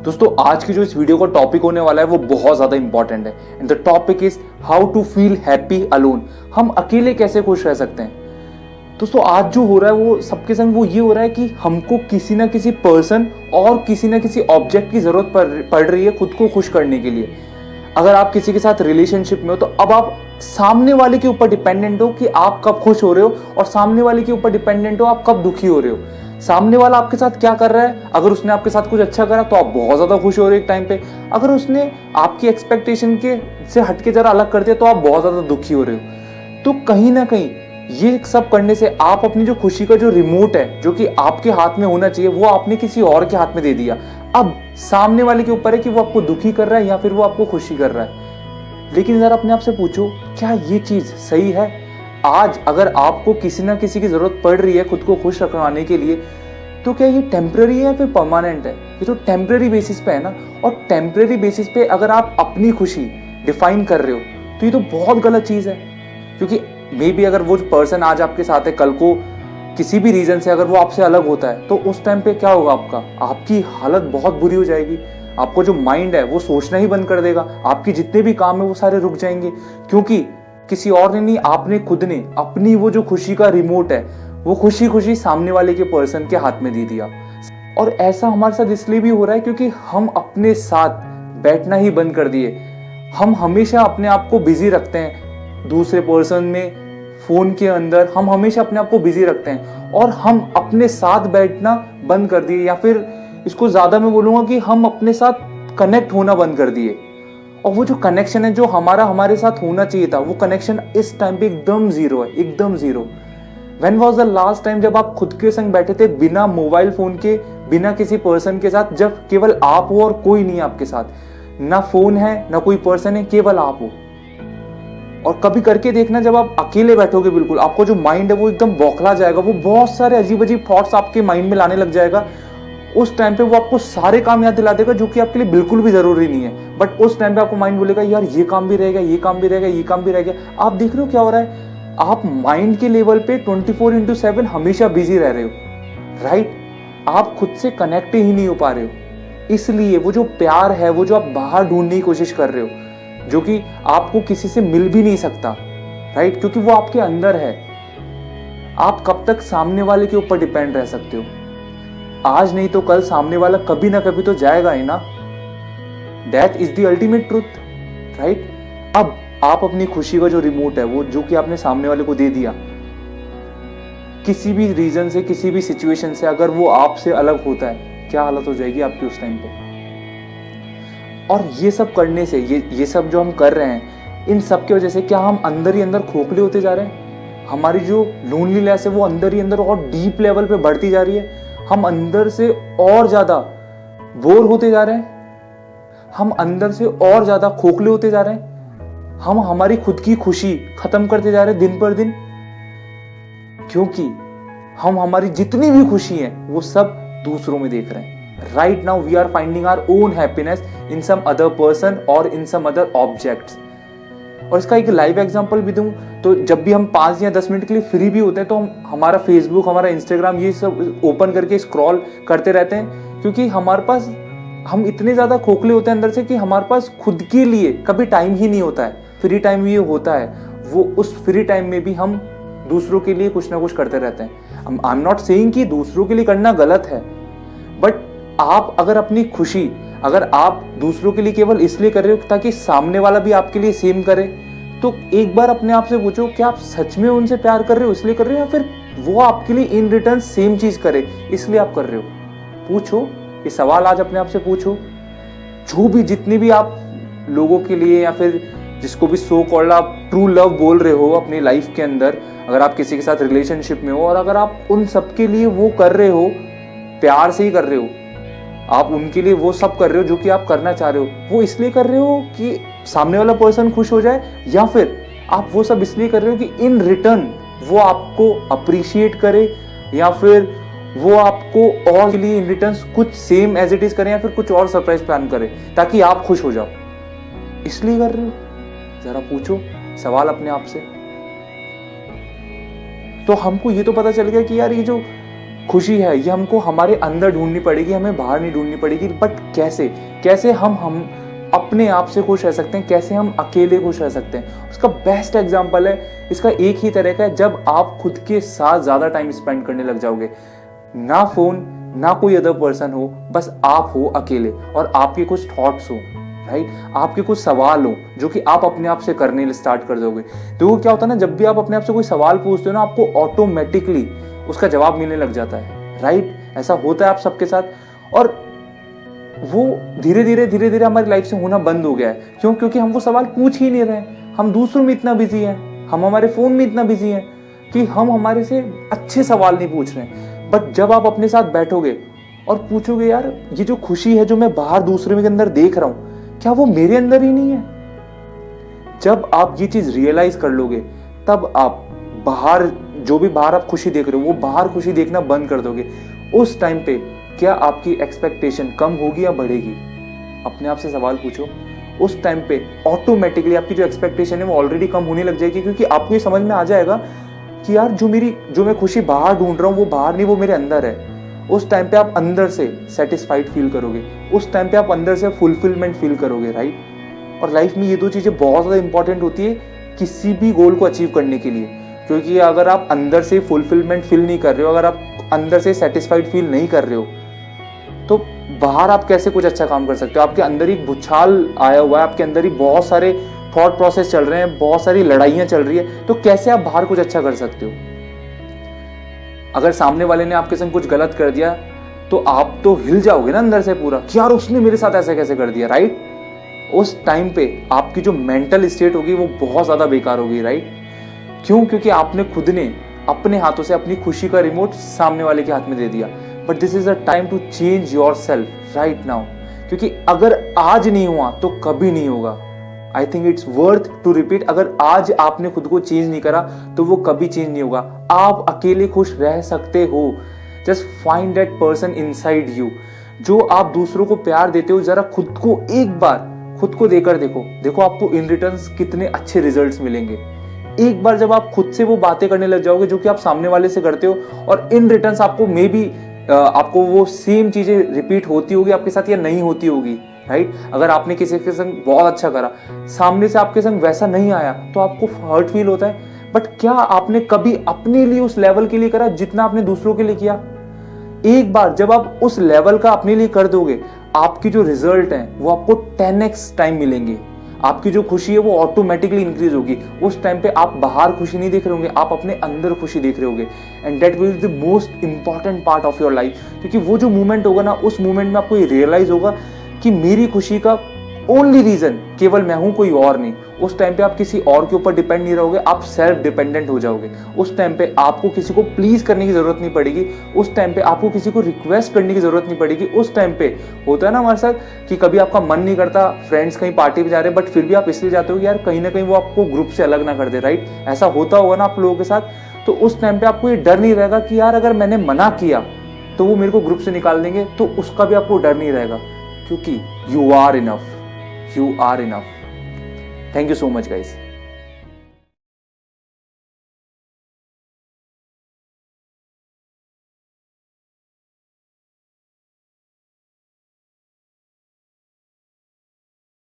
दोस्तों आज की जो इस वीडियो का टॉपिक होने वाला है वो बहुत ज्यादा इंपॉर्टेंट है and the topic is how to feel happy alone. हम अकेले कैसे खुश रह सकते हैं। दोस्तों आज जो हो रहा है वो सबके संग वो ये हो रहा है कि हमको किसी ना किसी पर्सन और किसी ना किसी ऑब्जेक्ट की जरूरत पड़ रही है खुद को खुश करने के लिए। अगर आप किसी के साथ रिलेशनशिप में हो तो अब आप सामने वाले के ऊपर डिपेंडेंट हो कि आप कब खुश हो रहे हो और सामने वाले के ऊपर डिपेंडेंट हो आप कब दुखी हो रहे हो। सामने वाला आपके साथ क्या कर रहा है, अगर उसने आपके साथ कुछ अच्छा करा तो आप बहुत ज्यादा खुश हो रहे हो एक टाइम पे, अगर उसने आपकी एक्सपेक्टेशन के से हटके जरा अलग कर दिया तो आप बहुत ज्यादा दुखी हो रहे हो। तो कहीं ना कहीं ये सब करने से आप अपनी जो खुशी का जो रिमोट है जो कि आपके हाथ में होना चाहिए वो आपने किसी और के हाथ में दे दिया। अब सामने वाले के ऊपर है कि वो आपको दुखी कर रहा है या फिर वो आपको खुशी कर रहा है। लेकिन जरा अपने आप से पूछो क्या ये चीज सही है। आज अगर आपको किसी ना किसी की जरूरत पड़ रही है खुद को खुश रखवाने के लिए तो क्या ये टेम्पररी है या फिर परमानेंट है। ये तो टेम्पररी बेसिस पे है ना, और टेम्पररी बेसिस पे अगर आप अपनी खुशी डिफाइन कर रहे हो तो ये तो बहुत गलत चीज है। क्योंकि मे बी अगर वो पर्सन आज आपके साथ है, कल को किसी भी रीजन से अगर वो आपसे अलग होता है तो उस टाइम पे क्या होगा, आपकी हालत बहुत बुरी हो जाएगी। आपको जो माइंड है वो सोचना ही बंद कर देगा, आपके जितने भी काम है वो सारे रुक जाएंगे। क्योंकि किसी और ने नहीं, आपने खुद ने अपनी वो जो खुशी का रिमोट है वो खुशी खुशी सामने वाले के पर्सन के हाथ में दे दिया। और ऐसा हमारे साथ इसलिए भी हो रहा है क्योंकि हम अपने साथ बैठना ही बंद कर दिए। हम हमेशा अपने आप को बिजी रखते हैं दूसरे पर्सन में, फोन के अंदर हम हमेशा अपने आप को बिजी रखते हैं और हम अपने साथ बैठना बंद कर दिए, या फिर इसको ज्यादा मैं बोलूंगा कि हम अपने साथ कनेक्ट होना बंद कर दिए। और वो जो कनेक्शन है जो हमारे साथ होना चाहिए था वो कनेक्शन इस टाइम पे एकदम जीरो है, एकदम zero. When was the last time जब आप खुद के संग बैठे थे बिना मोबाइल फोन के, बिना किसी पर्सन के साथ, जब केवल आप हो और कोई नहीं आपके साथ, ना फोन है ना कोई पर्सन है, केवल आप हो। और कभी करके देखना जब आप अकेले बैठोगे बिल्कुल आपको जो माइंड है वो एकदम बौखला जाएगा, वो बहुत सारे अजीब अजीब थॉट्स आपके माइंड में लाने लग जाएगा। उस टाइम पे वो आपको सारे काम याद दिला देगा जो कि आपके लिए बिल्कुल भी जरूरी नहीं है, बट उस टाइम पे आपको माइंड बोलेगा यार ये काम भी रहेगा, ये काम भी रहेगा, ये काम भी रहेगा। आप देख रहे हो क्या हो रहा है, आप माइंड के लेवल पे 24/7 हमेशा बिजी रह रहे हो, राइट। आप खुद से कनेक्ट ही नहीं हो पा रहे हो। इसलिए वो जो प्यार है वो जो आप बाहर ढूंढने की कोशिश कर रहे हो जो कि आपको किसी से मिल भी नहीं सकता, राइट, क्योंकि वो आपके अंदर है। आप कब तक सामने वाले के ऊपर डिपेंड रह सकते हो। आज नहीं तो कल सामने वाला कभी ना कभी तो जाएगा ही ना। That is the ultimate truth, right. अब आप अपनी खुशी का जो रिमोट है वो जो कि आपने सामने वाले को दे दिया, किसी भी रीजन से किसी भी सिचुएशन से अगर वो आपसे अलग होता है क्या हालत हो जाएगी आपकी उस टाइम पे। और ये सब करने से ये सब जो हम कर रहे हैं इन सब की वजह से क्या हम अंदर ही अंदर खोखले होते जा रहे हैं। हमारी जो लोनलीनेस है वो अंदर ही अंदर और डीप लेवल पे बढ़ती जा रही है। हम अंदर से और ज्यादा बोर होते जा रहे हैं, हम अंदर से और ज्यादा खोखले होते जा रहे हैं, हम हमारी खुद की खुशी खत्म करते जा रहे हैं दिन पर दिन। क्योंकि हम हमारी जितनी भी खुशी है वो सब दूसरों में देख रहे हैं। Right now we are finding our own happiness in some other person और इन सम अदर ऑब्जेक्ट्स। और इसका एक लाइव एग्जांपल भी दूं तो जब भी हम 5 या 10 मिनट के लिए फ्री भी होते हैं तो हम हमारा फेसबुक, हमारा इंस्टाग्राम ये सब ओपन करके स्क्रॉल करते रहते हैं, क्योंकि हमारे पास हम इतने ज्यादा खोखले होते हैं अंदर से कि हमारे पास खुद के लिए कभी टाइम ही नहीं होता है। फ्री टाइम ये होता है, वो उस फ्री टाइम में भी हम दूसरों के लिए कुछ ना कुछ करते रहते हैं। आई एम नॉट सेइंग कि दूसरों के लिए करना गलत है, बट आप अगर अपनी खुशी अगर आप दूसरों के लिए केवल इसलिए कर रहे हो ताकि सामने वाला भी आपके लिए सेम करे, तो एक बार अपने आप से पूछो क्या आप सच में उनसे प्यार कर रहे हो इसलिए कर रहे हो, या फिर वो आपके लिए इन रिटर्न सेम चीज करे इसलिए आप कर रहे हो। पूछो ये सवाल आज अपने आप से पूछो। जो भी जितने भी आप लोगों के लिए या फिर जिसको भी सो कॉल्ड आप ट्रू लव बोल रहे हो अपनी लाइफ के अंदर, अगर आप किसी के साथ रिलेशनशिप में हो और अगर आप उन सबके लिए वो कर रहे हो, प्यार से ही कर रहे हो, आप उनके लिए वो सब कर रहे हो जो कि आप करना चाह रहे हो, वो इसलिए कर रहे हो कि सामने वाला पर्सन खुश हो जाए, या फिर आप वो सब इसलिए कर रहे हो कि इन रिटर्न वो आपको अप्रिशिएट करे, या फिर वो आपको और के लिए इन रिटर्न कुछ सेम एज इट इज करें, या फिर कुछ और सरप्राइज प्लान करें ताकि आप खुश हो जाओ, इसलिए कर रहे हो। जरा पूछो सवाल अपने आप से। तो हमको ये तो पता चल गया कि यार ये जो खुशी है ये हमको हमारे अंदर ढूंढनी पड़ेगी, हमें बाहर नहीं ढूंढनी पड़ेगी। बट कैसे कैसे हम अपने आप से खुश रह सकते हैं, कैसे हम अकेले खुश रह सकते हैं, उसका बेस्ट एग्जांपल है, इसका एक ही तरीका है, जब आप खुद के साथ ज़्यादा टाइम स्पेंड करने लग जाओगे। ना फोन ना कोई अदर पर्सन हो, बस आप हो अकेले और आपके कुछ थॉट्स हो, राइट, आपके कुछ सवाल हो जो कि आप अपने आप से करने स्टार्ट कर दोगे। तो वो क्या होता है ना, जब भी आप अपने आप से कोई सवाल पूछते हो ना, आपको ऑटोमेटिकली उसका जवाब मिलने लग जाता है, राइट। ऐसा होता है आप सबके साथ, और वो धीरे धीरे हमारी लाइफ से होना बंद हो गया है। क्यों? क्योंकि हम वो सवाल पूछ ही नहीं रहे, हम दूसरों में इतना बिजी हैं, हम हमारे फोन में इतना बिजी हैं कि हम हमारे से अच्छे सवाल नहीं पूछ रहे हैं। बट जब आप अपने साथ बैठोगे और पूछोगे, यार ये जो खुशी है जो मैं बाहर दूसरे के अंदर देख रहा हूं, क्या वो मेरे अंदर ही नहीं है? जब आप ये चीज रियलाइज कर लोगे, तब आप बाहर जो भी बाहर आप खुशी देख रहे हो, वो बाहर खुशी देखना बंद कर दोगे। उस टाइम पे क्या आपकी एक्सपेक्टेशन कम होगी या बढ़ेगी? अपने आप से सवाल पूछो। उस टाइम पे ऑटोमेटिकली आपकी जो एक्सपेक्टेशन है वो ऑलरेडी कम होने लग जाएगी, क्योंकि आपको ये समझ में आ जाएगा कि यार जो मैं खुशी बाहर ढूंढ रहा हूँ वो बाहर नहीं, वो मेरे अंदर है। उस टाइम पे आप अंदर से सेटिस्फाइड फील करोगे, उस टाइम पे आप अंदर से फुलफिलमेंट फील करोगे, राइट। और लाइफ में ये दो चीजें बहुत ज्यादा इंपॉर्टेंट होती है किसी भी गोल को अचीव करने के लिए, क्योंकि अगर आप अंदर से फुलफिलमेंट फील नहीं कर रहे हो, अगर आप अंदर से सेटिस्फाइड फील नहीं कर रहे हो, तो बाहर आप कैसे कुछ अच्छा काम कर सकते हो? आपके अंदर ही भूचाल आया हुआ है, आपके अंदर ही बहुत सारे थॉट प्रोसेस चल रहे हैं, बहुत सारी लड़ाइयां चल रही है, तो कैसे आप बाहर कुछ अच्छा कर सकते हो? अगर सामने वाले ने आपके संग कुछ गलत कर दिया तो आप तो हिल जाओगे ना अंदर से पूरा कि यार उसने मेरे साथ ऐसे कैसे कर दिया, राइट। उस टाइम पे आपकी जो मेंटल स्टेट होगी वो बहुत ज्यादा बेकार होगी, राइट। क्यों? क्योंकि आपने खुद ने अपने हाथों से अपनी खुशी का रिमोट सामने वाले के हाथ में दे दिया। But this is a time to change yourself right now, क्योंकि अगर आज नहीं हुआ तो कभी नहीं होगा। I think it's worth to repeat, अगर आज आपने खुद को चेंज नहीं करा तो वो कभी चेंज नहीं होगा। आप अकेले खुश रह सकते हो, just find that person inside you. जो आप दूसरों को प्यार देते हो, जरा खुद को एक बार खुद को देकर देखो आपको इन रिटर्न कितने अच्छे रिजल्ट्स मिलेंगे। एक बार जब आप खुद से वो बातें करने लग जाओगे जो कि आप सामने वाले से करते हो, और इन रिटर्न आपको मे बी आपको वो सेम चीजें रिपीट होती होगी आपके साथ या नहीं होती होगी, राइट। अगर आपने किसी के संग बहुत अच्छा करा, सामने से आपके संग वैसा नहीं आया तो आपको हर्ट फील होता है। बट क्या आपने कभी अपने लिए उस लेवल के लिए करा जितना आपने दूसरों के लिए किया? एक बार जब आप उस लेवल का अपने लिए कर दोगे, आपकी जो रिजल्ट है वो आपको 10x टाइम मिलेंगे। आपकी जो खुशी है वो ऑटोमेटिकली इंक्रीज होगी। उस टाइम पे आप बाहर खुशी नहीं देख रहे होंगे, आप अपने अंदर खुशी देख रहे होंगे। And that will the most important part of your life, क्योंकि वो जो मोमेंट होगा ना, उस मोमेंट में आपको ये रियलाइज होगा कि मेरी खुशी का ओनली रीजन केवल मैं हूं, कोई और नहीं। उस टाइम पे आप किसी और के ऊपर डिपेंड नहीं रहोगे, आप सेल्फ डिपेंडेंट हो जाओगे। उस टाइम पे आपको किसी को प्लीज करने की जरूरत नहीं पड़ेगी, उस टाइम पे आपको किसी को रिक्वेस्ट करने की जरूरत नहीं पड़ेगी। उस टाइम पे होता है ना हमारे साथ कि कभी आपका मन नहीं करता, फ्रेंड्स कहीं पार्टी पे जा रहे हैं, बट फिर भी आप इसलिए जाते हो कि यार कहीं ना कहीं वो आपको ग्रुप से अलग ना कर दे, राइट। ऐसा होता होगा ना आप लोगों के साथ। तो उस टाइम पे आपको ये डर नहीं रहेगा कि यार अगर मैंने मना किया तो वो मेरे को ग्रुप से निकाल देंगे, तो उसका भी आपको डर नहीं रहेगा, क्योंकि you are enough. You are enough. Thank you so much, guys.